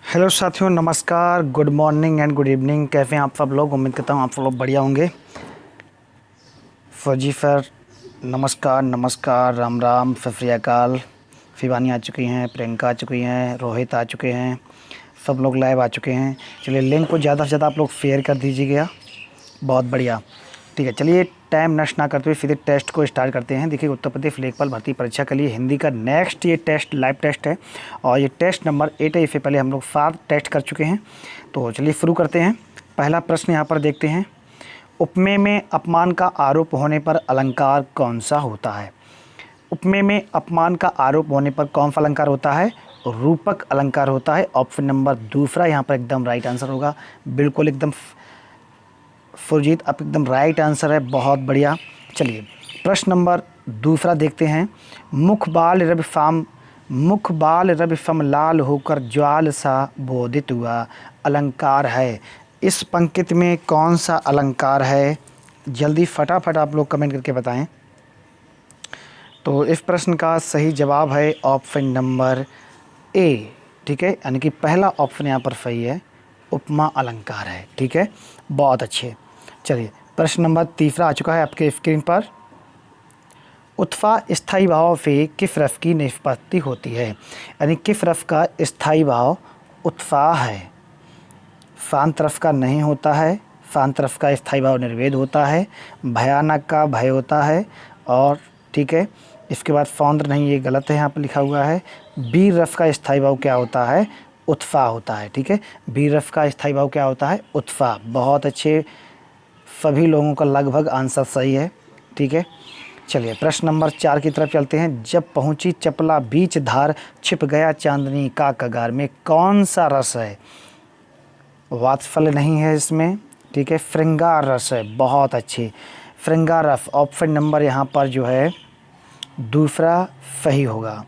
Hello साथियों, नमस्कार, good morning and good evening. कैसे हैं आप सब लोग? उम्मीद करता हूँ आप सब लोग बढ़िया होंगे। फौजी सर नमस्कार, नमस्कार, राम राम, सत श्री अकाल। शिवानी आ चुकी हैं, प्रियंका आ चुकी हैं, रोहित आ चुके हैं, सब लोग लाइव आ चुके हैं। चलिए लिंक को ज़्यादा से ज़्यादा आप लोग शेयर कर दीजिएगा, बहुत बढ़िया। ठीक है, चलिए टाइम नष्ट ना करते हुए सीधे टेस्ट को स्टार्ट करते हैं। देखिए, उत्तर प्रदेश लेखपाल भर्ती परीक्षा के लिए हिंदी का नेक्स्ट ये टेस्ट लाइव टेस्ट है और ये टेस्ट नंबर 8 है। इससे पहले हम लोग 7 टेस्ट कर चुके हैं। तो चलिए शुरू करते हैं। पहला प्रश्न यहाँ पर देखते हैं। उपमेय में अपमान का आरोप होने पर अलंकार कौन सा होता है? उपमेय में अपमान का आरोप होने पर कौन सा अलंकार होता है? रूपक अलंकार होता है। ऑप्शन नंबर दूसरा यहाँ पर एकदम राइट आंसर होगा। बिल्कुल एकदम सुरजीत, अब एकदम राइट आंसर है, बहुत बढ़िया। चलिए प्रश्न नंबर दूसरा देखते हैं। मुख बाल रवि सम लाल होकर ज्वाल सा बोधित हुआ, अलंकार है। इस पंक्ति में कौन सा अलंकार है? जल्दी फटाफट आप लोग कमेंट करके बताएं। तो इस प्रश्न का सही जवाब है ऑप्शन नंबर ए। ठीक है, यानी कि पहला ऑप्शन यहाँ पर सही है, उपमा अलंकार है। ठीक है, बहुत अच्छे। चलिए प्रश्न नंबर तीसरा आ चुका है आपके स्क्रीन पर। उत्फा स्थायी भाव से किस रस की निष्पत्ति होती है? यानी किस रस का स्थायी भाव उत्फा है? शांत रस का नहीं होता है, शांत रस का स्थायी भाव निर्वेद होता है, भयानक का भय होता है, और ठीक है इसके बाद सौंद्र नहीं, ये गलत है, यहाँ पर लिखा हुआ है। वीर रस का स्थायी भाव क्या होता है? उत्फा होता है। ठीक है, वीर रस का स्थायी भाव क्या होता है? उत्फा। बहुत अच्छे, सभी लोगों का लगभग आंसर सही है। ठीक है, चलिए प्रश्न नंबर 4 की तरफ चलते हैं। जब पहुंची चपला बीच धार, छिप गया चांदनी का कगार में कौन सा रस है? वात्सल्य नहीं है इसमें। ठीक है, श्रृंगार रस है। बहुत अच्छे, श्रृंगार रस। ऑप्शन नंबर यहाँ पर जो है दूसरा सही होगा।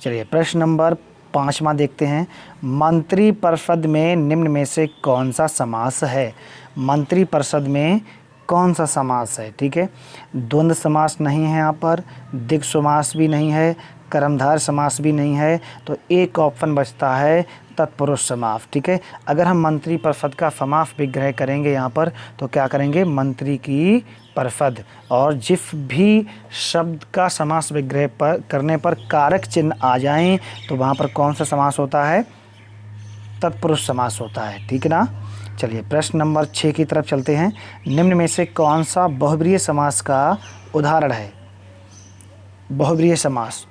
चलिए प्रश्न नंबर 5वां देखते हैं। मंत्री परिषद में निम्न में से कौन सा समास है? मंत्री परिषद में कौन सा समास है? ठीक है, द्वंद्व समास नहीं है यहाँ पर, द्विगु समास भी नहीं है, कर्मधारय समास भी नहीं है, तो एक ऑप्शन बचता है तत्पुरुष समास। ठीक है, अगर हम मंत्री परिषद का समास विग्रह करेंगे यहाँ पर तो क्या करेंगे? मंत्री की परिषद, और जिस भी शब्द का समास विग्रह पर करने पर कारक चिन्ह आ जाएं तो वहाँ पर कौन सा समास होता है? तत्पुरुष समास होता है। ठीक है ना। चलिए प्रश्न नंबर 6 की तरफ चलते हैं। निम्न में से कौन सा बहुब्रीहि समास का उदाहरण है? बहुब्रीहि समास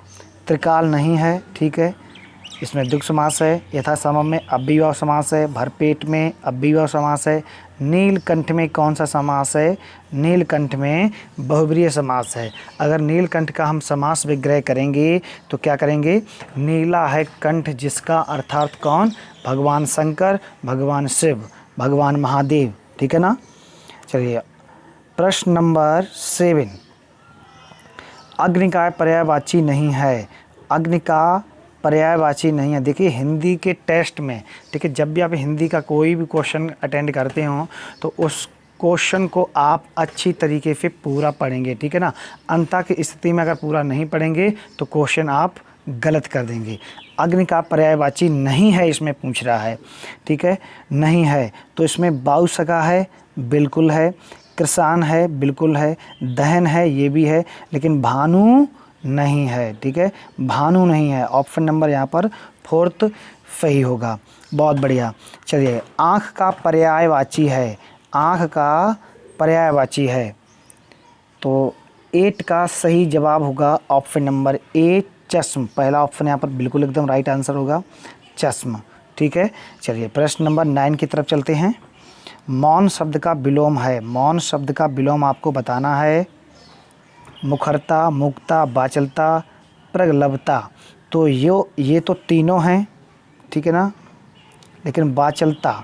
त्रिकाल नहीं है। ठीक है, इसमें द्विगु समास है, यथासमम में अव्ययीभाव समास है, भरपेट में अव्ययीभाव समास है, नीलकंठ में कौन सा समास है? नीलकंठ में बहुब्रीहि समास है। अगर नीलकंठ का हम समास विग्रह करेंगे तो क्या करेंगे? नीला है कंठ जिसका, अर्थात कौन? भगवान शंकर, भगवान शिव, भगवान महादेव। ठीक है ना। चलिए प्रश्न नंबर 7। अग्नि का पर्यायवाची नहीं है। अग्नि का पर्यायवाची नहीं है। देखिए हिंदी के टेस्ट में, ठीक है, जब भी आप हिंदी का कोई भी क्वेश्चन अटेंड करते हो तो उस क्वेश्चन को आप अच्छी तरीके से पूरा पढ़ेंगे। ठीक है ना। अंतः की स्थिति में अगर पूरा नहीं पढ़ेंगे तो क्वेश्चन आप गलत कर देंगे। अग्नि का पर्यायवाची नहीं है इसमें पूछ रहा है। ठीक है, नहीं है तो इसमें वायु सखा है, बिल्कुल है, कृसान है, बिल्कुल है, दहन है, ये भी है, लेकिन भानु नहीं है। ठीक है, भानु नहीं है। ऑप्शन नंबर यहाँ पर 4th सही होगा। बहुत बढ़िया। चलिए आँख का पर्यायवाची है, आँख का पर्यायवाची है, तो 8 का सही जवाब होगा ऑप्शन नंबर ए, चश्म। पहला ऑप्शन यहाँ पर बिल्कुल एकदम राइट आंसर होगा, चश्म। ठीक है, चलिए प्रश्न नंबर 9 की तरफ चलते हैं। मौन शब्द का विलोम है। मौन शब्द का विलोम आपको बताना है। मुखरता, मुक्ता, बाचलता, प्रगल्भता। तो ये तो तीनों हैं। ठीक है ना, लेकिन बाचलता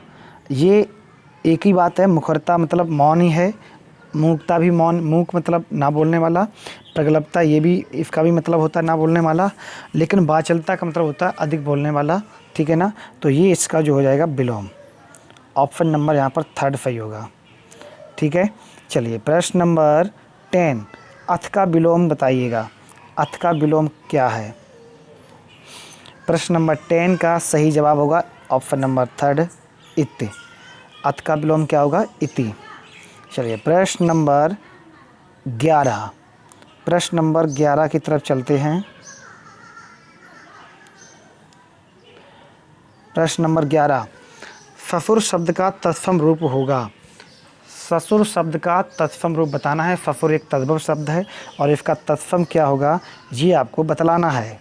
ये एक ही बात है। मुखरता मतलब मौन ही है, मूकता भी मौन, मूक मतलब ना बोलने वाला, प्रगल्भता ये भी, इसका भी मतलब होता है ना बोलने वाला, लेकिन बाचलता का मतलब होता है अधिक बोलने वाला। ठीक है ना, तो ये इसका जो हो जाएगा विलोम। ऑप्शन नंबर यहाँ पर 3rd सही होगा। ठीक है, चलिए प्रश्न नंबर 10। अथ का विलोम बताइएगा। अथ का विलोम क्या है? प्रश्न नंबर 10 का सही जवाब होगा ऑप्शन नंबर थर्ड इति। अत का विलोम क्या होगा? इति। चलिए प्रश्न नंबर 11, प्रश्न नंबर 11 की तरफ चलते हैं। प्रश्न नंबर 11, ससुर शब्द का तत्सम रूप होगा। ससुर शब्द का तत्सम रूप बताना है। ससुर एक तद्भव शब्द है और इसका तत्सम क्या होगा ये आपको बतलाना है।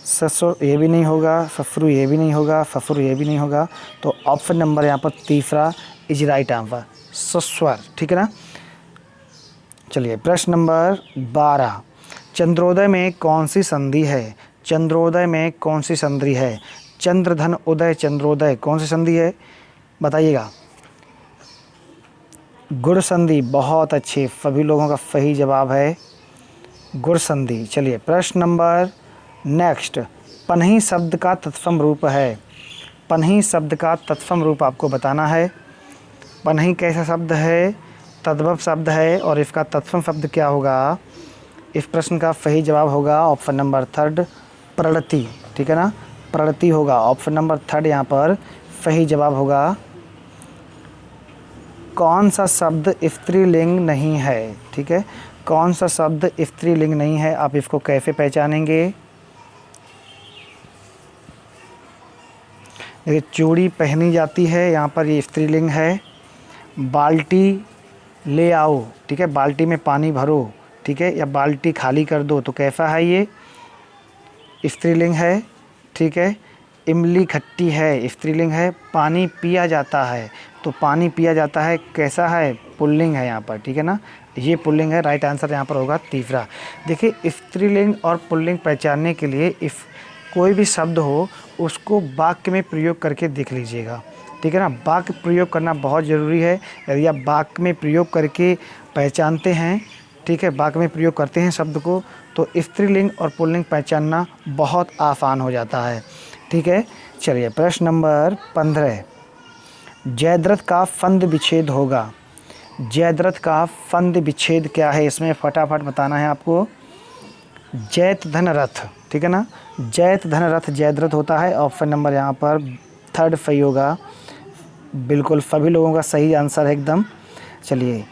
ससुर ये भी नहीं होगा, ससुर ये भी नहीं होगा, ससुर ये भी नहीं होगा, तो ऑप्शन नंबर यहाँ पर तीसरा इज राइट आंसर, सस्वर। ठीक है ना। चलिए प्रश्न नंबर 12, चंद्रोदय में कौन सी संधि है? चंद्रोदय में कौन सी संधि है? चंद्रधन उदय चंद्रोदय कौन सी संधि है बताइएगा? गुण संधि। बहुत अच्छे, सभी लोगों का सही जवाब है गुण संधि। चलिए प्रश्न नंबर नेक्स्ट, पन्ही शब्द का तत्सम रूप है। पन्ही शब्द का तत्सम रूप आपको बताना है। पन्ही कैसा शब्द है? तद्भव शब्द है और इसका तत्सम शब्द क्या होगा? इस प्रश्न का सही जवाब होगा ऑप्शन नंबर थर्ड प्रणति। ठीक है ना, प्रणति होगा ऑप्शन नंबर थर्ड यहाँ पर सही जवाब होगा। कौन सा शब्द स्त्रीलिंग नहीं है? ठीक है, कौन सा शब्द स्त्रीलिंग नहीं है, आप इसको कैसे पहचानेंगे? देखिए चूड़ी पहनी जाती है, यहाँ पर ये स्त्रीलिंग है। बाल्टी ले आओ, ठीक है, बाल्टी में पानी भरो, ठीक है, या बाल्टी खाली कर दो, तो कैसा है ये? स्त्रीलिंग है। ठीक है, इमली खट्टी है, स्त्रीलिंग है। पानी पिया जाता है, तो पानी पिया जाता है कैसा है? पुल्लिंग है यहाँ पर। ठीक है ना, ये पुल्लिंग है। राइट आंसर यहाँ पर होगा तीसरा। देखिए स्त्रीलिंग और पुल्लिंग पहचानने के लिए इफ कोई भी शब्द हो उसको वाक्य में प्रयोग करके देख लीजिएगा। ठीक है ना, वाक्य प्रयोग करना बहुत ज़रूरी है। यदि आप वाक्य में प्रयोग करके पहचानते हैं, ठीक है, वाक्य में प्रयोग करते हैं शब्द को, तो स्त्रीलिंग और पुल्लिंग पहचानना बहुत आसान हो जाता है। ठीक है, चलिए प्रश्न नंबर 15, जयद्रथ का फंद विच्छेद होगा। जयद्रथ का फंद विच्छेद क्या है? इसमें फटाफट बताना है आपको। जैत धन रथ, ठीक है ना, जैत धन रथ जयद्रथ होता है। ऑप्शन नंबर यहाँ पर थर्ड सही होगा। बिल्कुल सभी लोगों का सही आंसर है एकदम। चलिए,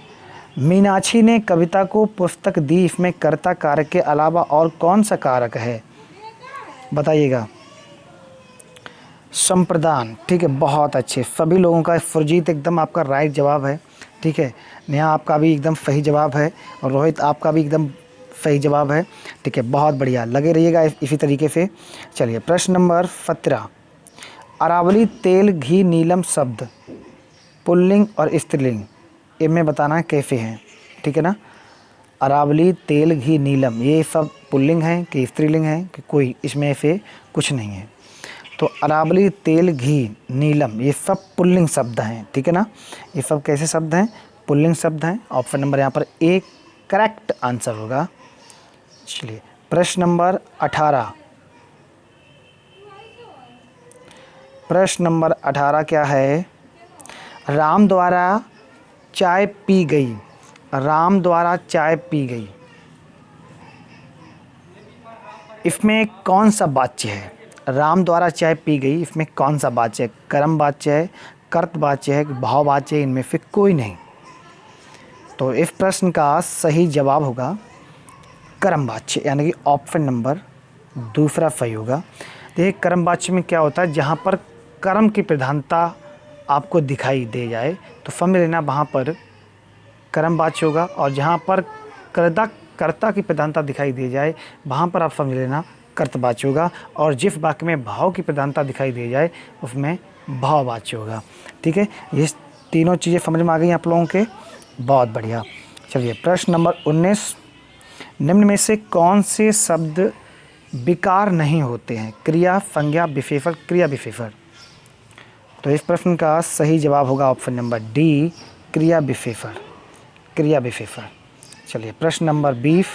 मीनाक्षी ने कविता को पुस्तक दी, इसमें कर्ता कारक के अलावा और कौन सा कारक है बताइएगा? संप्रदान। ठीक है, बहुत अच्छे, सभी लोगों का। सुरजीत एकदम आपका राइट जवाब है। ठीक है, नेहा आपका भी एकदम सही जवाब है और रोहित आपका भी एकदम सही जवाब है। ठीक है, बहुत बढ़िया, लगे रहिएगा इसी तरीके से। चलिए प्रश्न नंबर 17, अरावली तेल घी नीलम शब्द पुल्लिंग और स्त्रीलिंग इनमें बताना कैसे हैं? ठीक है ना, अरावली तेल घी नीलम ये सब पुल्लिंग हैं कि स्त्रीलिंग हैं कि कोई इसमें से कुछ नहीं है? तो अरावली तेल घी नीलम ये सब पुल्लिंग शब्द हैं। ठीक है ना, ये सब कैसे शब्द हैं? पुल्लिंग शब्द हैं। ऑप्शन नंबर यहाँ पर एक करेक्ट आंसर होगा। चलिए प्रश्न नंबर 18, प्रश्न नंबर 18 क्या है? राम द्वारा चाय पी गई। राम द्वारा चाय पी गई, इसमें कौन सा वाच्य है? राम द्वारा चाय पी गई, इसमें कौन सा वाच्य है? कर्म वाच्य है, कर्त वाच्य है, भाव वाच्य है? इनमें से कोई नहीं। तो इस प्रश्न का सही जवाब होगा कर्म वाच्य, यानी कि ऑप्शन नंबर दूसरा सही होगा। देखिए कर्म वाच्य में क्या होता है? जहाँ पर कर्म की प्रधानता आपको दिखाई दे जाए तो समझ लेना वहाँ पर कर्म वाच्य होगा, और जहाँ पर कर्ता की प्रधानता दिखाई दे जाए वहाँ पर आप समझ लेना कर्तवाच्य होगा, और जिस वाक्य में भाव की प्रधानता दिखाई दे जाए उसमें भाववाच्य होगा। ठीक है, ये तीनों चीज़ें समझ में आ गई आप लोगों के? बहुत बढ़िया। चलिए प्रश्न नंबर 19, निम्न में से कौन से शब्द विकार नहीं होते हैं? क्रिया, संज्ञा, विशेषण, क्रिया विशेषण। तो इस प्रश्न का सही जवाब होगा ऑप्शन नंबर डी, क्रिया विशेषण, क्रिया विशेषण। चलिए प्रश्न नंबर 20,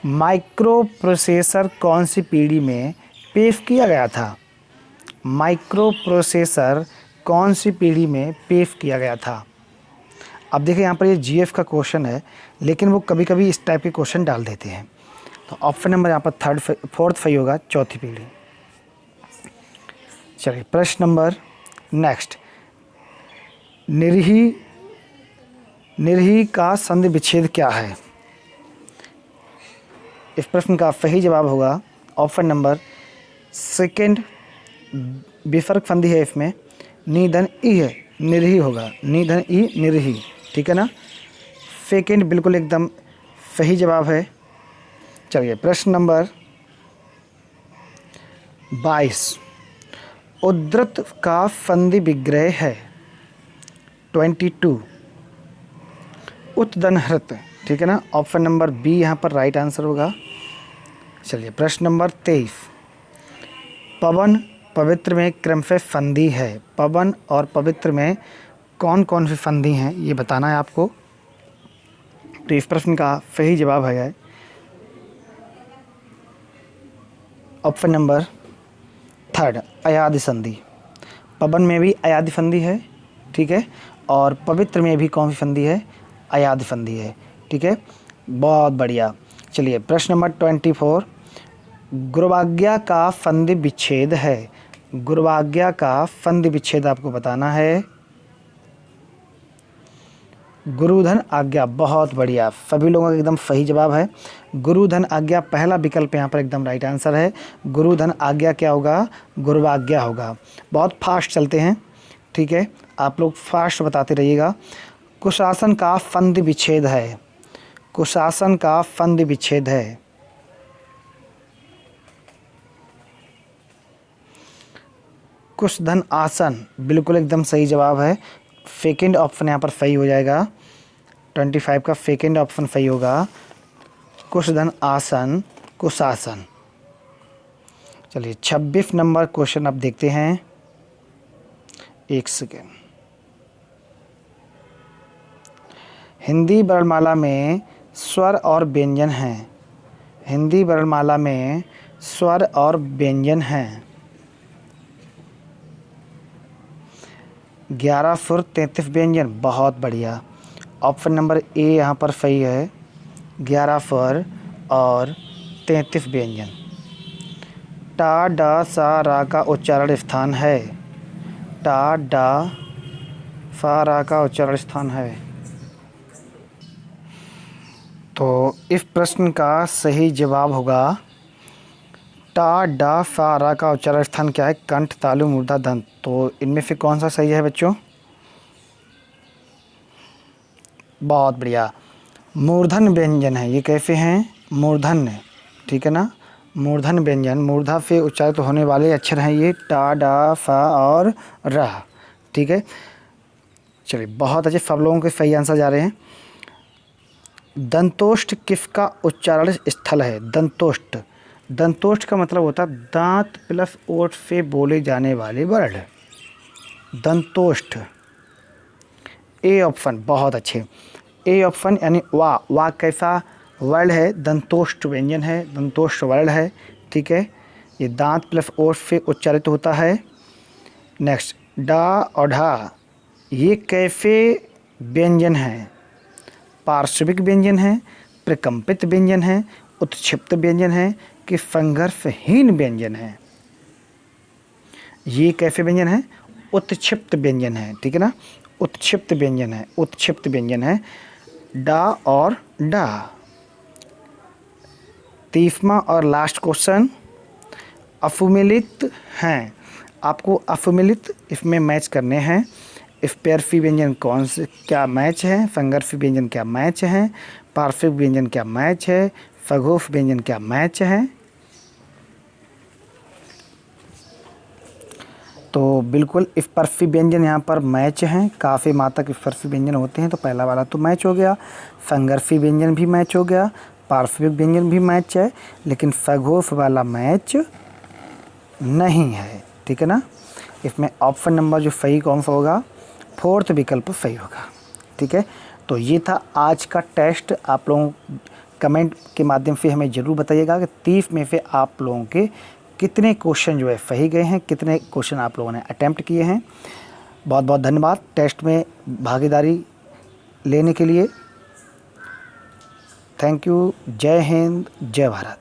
माइक्रो प्रोसेसर कौन सी पीढ़ी में पेश किया गया था? माइक्रो प्रोसेसर कौन सी पीढ़ी में पेश किया गया था? अब देखिए यहाँ पर ये जीएफ का क्वेश्चन है, लेकिन वो कभी कभी इस टाइप के क्वेश्चन डाल देते हैं। तो ऑप्शन नंबर यहाँ पर फोर्थ सही होगा, चौथी पीढ़ी। चलिए प्रश्न नंबर नेक्स्ट, निरही निरही का संधि विच्छेद क्या है? इस प्रश्न का सही जवाब होगा ऑप्शन नंबर सेकंड, विसर्ग संधि है इसमें, नी धन ई है, निरही होगा, नी धन ई निरही, ठीक है ना। सेकंड बिल्कुल एकदम सही जवाब है। चलिए प्रश्न नंबर 22, उद्धृत का संधि विग्रह है। 22, उत्दनहृत, ठीक है ना। ऑप्शन नंबर बी यहाँ पर राइट आंसर होगा। चलिए प्रश्न नंबर 23, पवन पवित्र में क्रमशः संधि है। पवन और पवित्र में कौन कौन सी संधि हैं ये बताना है आपको। तो इस प्रश्न का सही जवाब है ऑप्शन नंबर थर्ड, अयादि संधि। पवन में भी अयादि संधि है, ठीक है, और पवित्र में भी कौन सी संधि है? अयादि संधि है, ठीक है, बहुत बढ़िया। चलिए प्रश्न नंबर 24, गुरुवाज्ञा का संधि विच्छेद है। गुरुवाज्ञा का संधि विच्छेद आपको बताना है। गुरुधन आज्ञा, बहुत बढ़िया, सभी लोगों का एकदम सही जवाब है। गुरुधन आज्ञा पहला विकल्प यहाँ पर एकदम राइट आंसर है। गुरुधन आज्ञा क्या होगा? गुरुवाज्ञा होगा। बहुत फास्ट चलते हैं, ठीक है, आप लोग फास्ट बताते रहिएगा। कुशासन का संधि विच्छेद है। कुशासन का संधि विच्छेद है। कुशधन आसन, बिल्कुल एकदम सही जवाब है। सेकेंड ऑप्शन यहाँ पर सही हो जाएगा। 25 का सेकेंड ऑप्शन सही होगा, कुशधन आसन, कुशासन। चलिए 26 नंबर क्वेश्चन अब देखते हैं। एक सेकेंड। हिंदी वर्णमाला में स्वर और व्यंजन हैं। हिंदी वर्णमाला में स्वर और व्यंजन हैं। 11 सुर 33 व्यंजन, बहुत बढ़िया। ऑप्शन नंबर ए यहाँ पर सही है, 11 स्वर और 33 व्यंजन। टा डा सा रा का उच्चारण स्थान है। टा डा सा रा का उच्चारण स्थान है। तो इस प्रश्न का सही जवाब होगा टा डा सा रा का उच्चारण स्थान क्या है? कंठ, तालु, मूर्धा, दंत। तो इनमें से कौन सा सही है बच्चों? बहुत बढ़िया, मूर्धन व्यंजन है। ये कैसे हैं? मूर्धन, ठीक है ना, मूर्धन व्यंजन, मूर्धा से उच्चारित होने वाले अक्षर हैं ये, टा डा सा और रा, ठीक है। चलिए बहुत अच्छे, सब लोगों के सही आंसर जा रहे हैं। दंतोष्ठ किसका उच्चारण स्थल है? दंतोष्ठ, दंतोष्ठ का मतलब होता है दांत प्लस ओठ से बोले जाने वाले वर्ड, दंतोष्ठ। ए ऑप्शन, बहुत अच्छे, ए ऑप्शन यानी वा। वा कैसा वर्ड है? दंतोष्ठ व्यंजन है, दंतोष्ठ वर्ड है, ठीक है। ये दांत प्लस ओठ से उच्चारित होता है। नेक्स्ट, डा और ढा, ये कैसे व्यंजन है? पार्श्विक व्यंजन है, प्रकंपित व्यंजन है, उत्क्षिप्त व्यंजन है कि संघर्षहीन व्यंजन है? ये कैसे व्यंजन है? उत्क्षिप्त व्यंजन है, ठीक है ना, उत्क्षिप्त व्यंजन है, उत्क्षिप्त व्यंजन है। डा और डा। 30वां और लास्ट क्वेश्चन, अफुमिलित हैं। आपको अफुमिलित इसमें मैच करने हैं। स्पेरफी व्यंजन कौन से क्या मैच है? संघर्षी व्यंजन क्या मैच है? पार्श्विक व्यंजन क्या मैच है? सघोष व्यंजन क्या मैच है? तो बिल्कुल स्पर्शी व्यंजन यहाँ पर मैच हैं। काफ़ी मात्रक स्पर्शी व्यंजन होते हैं, तो पहला वाला तो मैच हो गया। संघर्षी व्यंजन भी मैच हो गया, पार्श्विक व्यंजन भी मैच है, लेकिन सघोष वाला मैच नहीं है, ठीक है ना। इसमें ऑप्शन नंबर जो सही कौन सा होगा? फोर्थ विकल्प सही होगा, ठीक है। तो ये था आज का टेस्ट। आप लोगों कमेंट के माध्यम से हमें ज़रूर बताइएगा कि 30 में से आप लोगों के कितने क्वेश्चन जो है सही गए हैं, कितने क्वेश्चन आप लोगों ने अटेम्प्ट किए हैं। बहुत बहुत धन्यवाद टेस्ट में भागीदारी लेने के लिए। Thank you. जय हिंद, जय भारत।